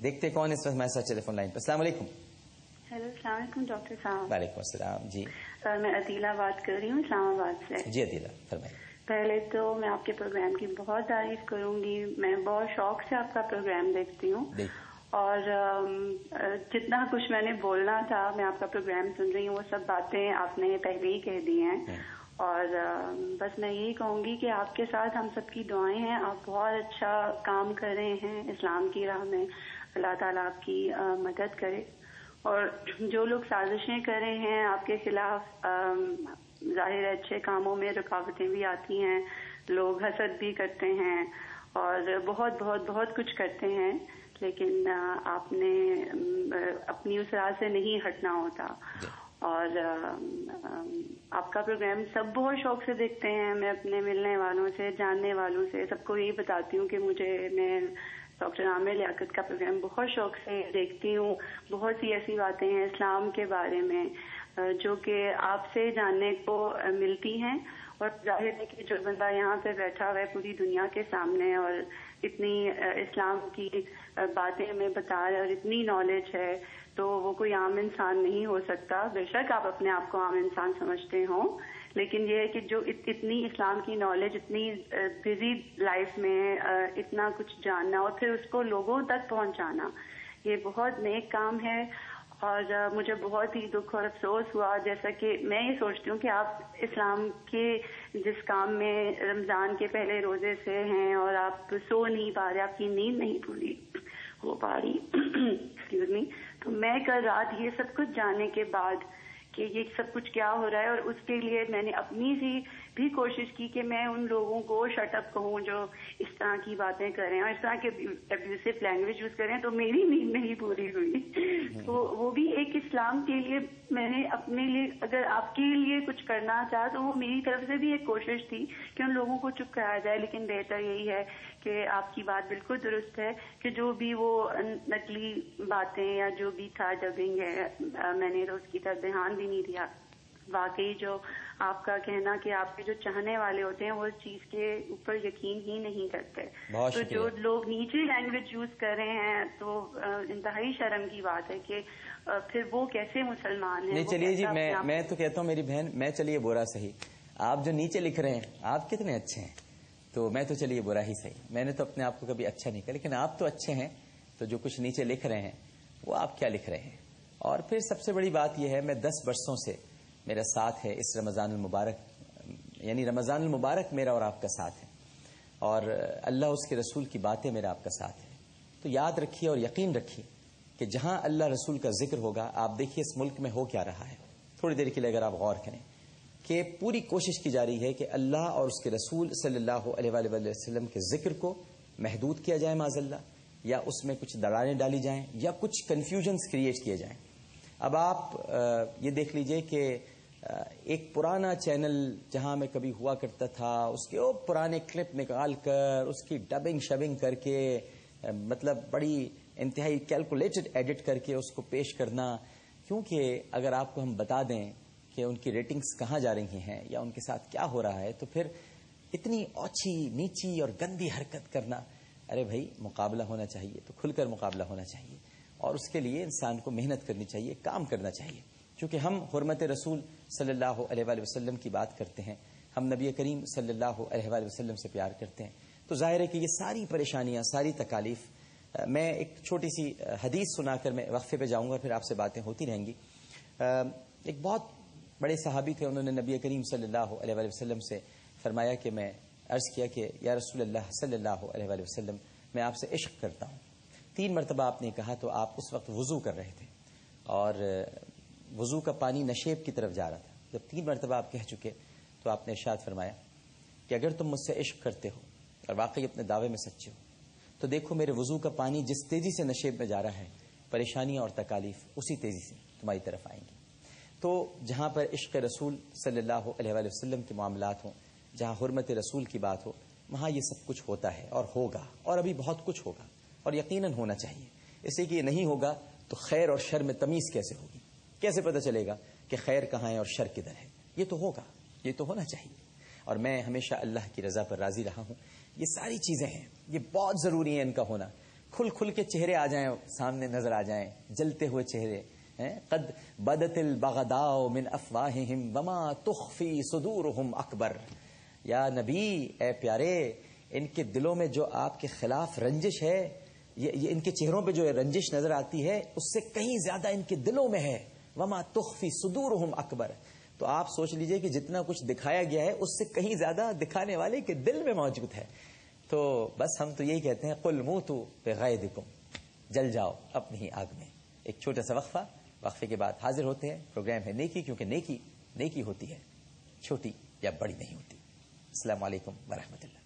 دیکھتے کون اس وقت ہمارے ساتھ ٹیلی فون لائن پر. السلام علیکم. ہیلو، السلام علیکم ڈاکٹر صاحب. وعلیکم السلام. جی میں عدیلہ بات کر رہی ہوں اسلام آباد سے. جی عدیلہ فرمائیے. پہلے تو میں آپ کے پروگرام کی بہت تعریف کروں گی. میں بہت شوق سے آپ کا پروگرام دیکھتی ہوں اور جتنا کچھ میں نے بولنا تھا میں آپ کا پروگرام سن رہی ہوں وہ سب باتیں آپ نے پہلے ہی کہہ دی ہیں. اور بس میں یہی کہوں گی کہ آپ کے ساتھ ہم سب کی دعائیں ہیں. آپ بہت اچھا کام کر رہے ہیں اسلام کی راہ میں. اللہ تعالیٰ آپ کی مدد کرے. اور جو لوگ سازشیں کر رہے ہیں آپ کے خلاف، ظاہر ہے اچھے کاموں میں رکاوٹیں بھی آتی ہیں، لوگ حسد بھی کرتے ہیں اور بہت بہت بہت کچھ کرتے ہیں، لیکن آپ نے اپنی اس راہ سے نہیں ہٹنا ہوتا. اور آپ کا پروگرام سب بہت شوق سے دیکھتے ہیں. میں اپنے ملنے والوں سے، جاننے والوں سے سب کو یہی بتاتی ہوں کہ میں ڈاکٹر عامر لیاقت کا پروگرام بہت شوق سے دیکھتی ہوں. بہت سی ایسی باتیں ہیں اسلام کے بارے میں جو کہ آپ سے جاننے کو ملتی ہیں. اور ظاہر ہے کہ جو بندہ یہاں پہ بیٹھا ہوا ہے پوری دنیا کے سامنے اور اتنی اسلام کی باتیں ہمیں بتا رہے اور اتنی نالج ہے تو وہ کوئی عام انسان نہیں ہو سکتا. بے شک آپ اپنے آپ کو عام انسان سمجھتے ہوں، لیکن یہ ہے کہ جو اتنی اسلام کی نالج، اتنی بزی لائف میں اتنا کچھ جاننا اور پھر اس کو لوگوں تک پہنچانا، یہ بہت نیک کام ہے. اور مجھے بہت ہی دکھ اور افسوس ہوا، جیسا کہ میں یہ سوچتی ہوں کہ آپ اسلام کے جس کام میں رمضان کے پہلے روزے سے ہیں اور آپ سو نہیں پا رہے، آپ کی نیند نہیں پوری ہو پا رہی ایکسکیوز می، تو میں کل رات یہ سب کچھ جاننے کے بعد کہ یہ سب کچھ کیا ہو رہا ہے، اور اس کے لیے میں نے اپنی سی بھی کوشش کی کہ میں ان لوگوں کو شٹ اپ کہوں جو اس طرح کی باتیں کریں اور اس طرح کے ابیوسو لینگویج یوز کریں، تو میری نیند نہیں پوری ہوئی. تو وہ بھی ایک اسلام کے لیے میں نے اپنے لیے، اگر آپ کے لیے کچھ کرنا چاہا تو وہ میری طرف سے بھی ایک کوشش تھی کہ ان لوگوں کو چپ کرایا جائے. لیکن بہتر یہی ہے کہ آپ کی بات بالکل درست ہے کہ جو بھی وہ نقلی باتیں یا جو بھی تھا ڈبنگ ہے، میں نے تو اس کی طرف دھیان بھی نہیں دیا. واقعی جو آپ کا کہنا کہ آپ کے جو چاہنے والے ہوتے ہیں وہ اس چیز کے اوپر یقین ہی نہیں کرتے. تو جو لوگ نیچی لینگویج یوز کر رہے ہیں تو انتہائی شرم کی بات ہے کہ پھر وہ کیسے مسلمان ہیں. نہیں چلیے جی، میں تو کہتا ہوں میری بہن، میں چلیے برا صحیح، آپ جو نیچے لکھ رہے ہیں آپ کتنے اچھے ہیں، تو میں تو چلیے برا ہی صحیح، میں نے تو اپنے آپ کو کبھی اچھا نہیں کہا، لیکن آپ تو اچھے ہیں. تو جو کچھ نیچے لکھ رہے ہیں وہ آپ کیا لکھ رہے ہیں. اور پھر سب سے بڑی بات یہ ہے، میں 10 برسوں سے میرا ساتھ ہے اس رمضان المبارک، یعنی رمضان المبارک میرا اور آپ کا ساتھ ہے، اور اللہ اس کے رسول کی باتیں میرا آپ کا ساتھ ہے. تو یاد رکھیے اور یقین رکھیے کہ جہاں اللہ رسول کا ذکر ہوگا، آپ دیکھیے اس ملک میں ہو کیا رہا ہے. تھوڑی دیر کے لیے اگر آپ غور کریں کہ پوری کوشش کی جا رہی ہے کہ اللہ اور اس کے رسول صلی اللہ علیہ وآلہ وسلم کے ذکر کو محدود کیا جائے معاذ اللہ، یا اس میں کچھ دراڑیں ڈالی جائیں یا کچھ کنفیوژنز کریٹ کیے جائیں. اب آپ یہ دیکھ لیجئے کہ ایک پرانا چینل جہاں میں کبھی ہوا کرتا تھا، اس کے وہ پرانے کلپ نکال کر اس کی ڈبنگ شبنگ کر کے، مطلب بڑی انتہائی کیلکولیٹڈ ایڈٹ کر کے اس کو پیش کرنا. کیونکہ اگر آپ کو ہم بتا دیں کہ ان کی ریٹنگز کہاں جا رہی ہیں یا ان کے ساتھ کیا ہو رہا ہے، تو پھر اتنی اوچھی نیچی اور گندی حرکت کرنا، ارے بھائی مقابلہ ہونا چاہیے تو کھل کر مقابلہ ہونا چاہیے، اور اس کے لیے انسان کو محنت کرنی چاہیے، کام کرنا چاہیے. چونکہ ہم حرمت رسول صلی اللہ علیہ وآلہ وسلم کی بات کرتے ہیں، ہم نبی کریم صلی اللہ علیہ وآلہ وسلم سے پیار کرتے ہیں، تو ظاہر ہے کہ یہ ساری پریشانیاں، ساری تکالیف، میں ایک چھوٹی سی حدیث سنا کر میں وقفے پہ جاؤں گا، پھر آپ سے باتیں ہوتی رہیں گی. ایک بہت بڑے صحابی تھے، انہوں نے نبی کریم صلی اللہ علیہ وآلہ وسلم سے فرمایا کہ میں عرض کیا کہ یا رسول اللہ صلی اللہ علیہ وآلہ وسلم، میں آپ سے عشق کرتا ہوں. 3 مرتبہ آپ نے کہا، تو آپ اس وقت وضو کر رہے تھے اور وضو کا پانی نشیب کی طرف جا رہا تھا. جب 3 مرتبہ آپ کہہ چکے تو آپ نے ارشاد فرمایا کہ اگر تم مجھ سے عشق کرتے ہو اور واقعی اپنے دعوے میں سچے ہو تو دیکھو میرے وضو کا پانی جس تیزی سے نشیب میں جا رہا ہے، پریشانیاں اور تکالیف اسی تیزی سے تمہاری طرف آئیں گی. تو جہاں پر عشق رسول صلی اللہ علیہ وآلہ وسلم کے معاملات ہوں، جہاں حرمت رسول کی بات ہو، وہاں یہ سب کچھ ہوتا ہے اور ہوگا، اور ابھی بہت کچھ ہوگا، اور یقیناً ہونا چاہیے. اس لیے کہ یہ نہیں ہوگا تو خیر اور شر میں تمیز کیسے ہوگی، کیسے پتہ چلے گا کہ خیر کہاں ہے اور شر کدھر ہے. یہ تو ہوگا، یہ تو ہونا چاہیے. اور میں ہمیشہ اللہ کی رضا پر راضی رہا ہوں. یہ ساری چیزیں ہیں، یہ بہت ضروری ہیں ان کا ہونا. کھل کھل کے چہرے آ جائیں، سامنے نظر آ جائیں، جلتے ہوئے چہرے. قد بدت البغضاء من افواہہم وما تخفی صدورہم اکبر. یا نبی، اے پیارے، ان کے دلوں میں جو آپ کے خلاف رنجش ہے، یہ ان کے چہروں پہ جو رنجش نظر آتی ہے اس سے کہیں زیادہ ان کے دلوں میں ہے. وما تخفی صدورہم اکبر. تو آپ سوچ لیجئے کہ جتنا کچھ دکھایا گیا ہے اس سے کہیں زیادہ دکھانے والے کے دل میں موجود ہے. تو بس ہم تو یہی کہتے ہیں قل موتوا بغیظکم، جل جاؤ اپنی ہی آگ میں. ایک چھوٹا سا وقفے کے بعد حاضر ہوتے ہیں. پروگرام ہے نیکی، کیونکہ نیکی ہوتی ہے، چھوٹی یا بڑی نہیں ہوتی. السلام علیکم ورحمۃ اللہ.